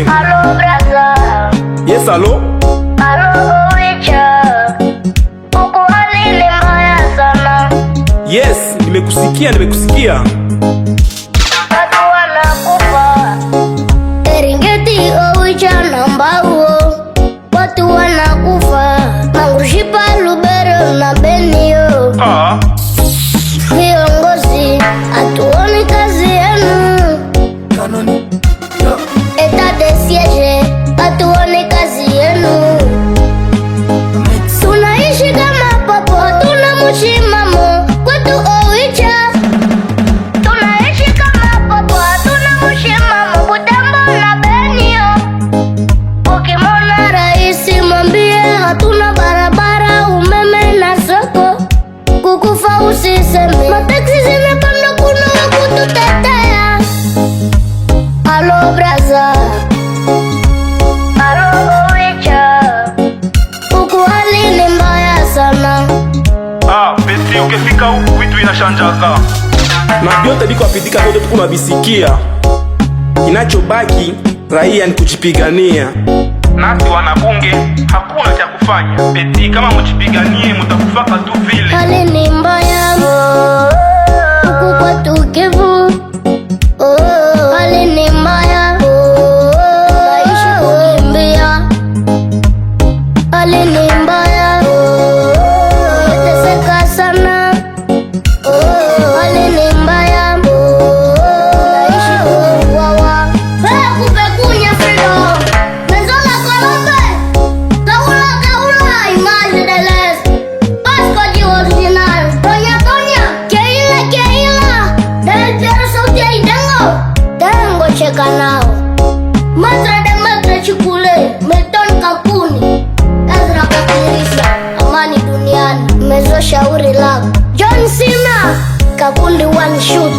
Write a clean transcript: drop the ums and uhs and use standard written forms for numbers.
Bunge. Hello brother. Yes, hello. Hello Wicha. Uko hali ni mbaya sana. Yes, nimekusikia. Watu wanakufa. Eringeti Owicha na Mbao. Watu wanakufa. Mangurushipa, Lubero na Benio. Viongozi hatuoni kazi yenu. Etat de siege hatuoni kazi yenu. Tunaishi kama popo, tuna mshimamo kwetu Owicha. Tunaishi kama popo, tuna mshimamo Butembo na Benio. Ukimwona rais mwambie hatuna barabara, umeme na soko. Kukufa usiseme, mataksi zimepanda, kuna wakututetea. Hello brother. Hello Owicha. Uko hali ni mbaya sana. Besi ukifika huku vitu inashanjaka. Na vyote biko apitika vyote tuko nabisikia. Kinachobaki raia ni kujipigania. Nasi wanabunge hakuna cha kufanya. Beti kama mjipiganie mtakufaka tu vile. Hali ni mbaya huku kwetu Kivu. Hali ni mbaya. Naishi kukimbia. Hali ni mbaya. Nateseka sana. Hali ni mbaya. Naishi kuuawa. Kupekunya freedom. Mezola Colombe. Kaula image de l'Est. Pasco original. Tonya. Keila. Del Piero Sauti Dengo cheka nao. Matra chukule. Milton Kampuni. Ezra Kakirisha. Amani duniani. Mezo shauri lako. John Cena. Kabundi one shoot.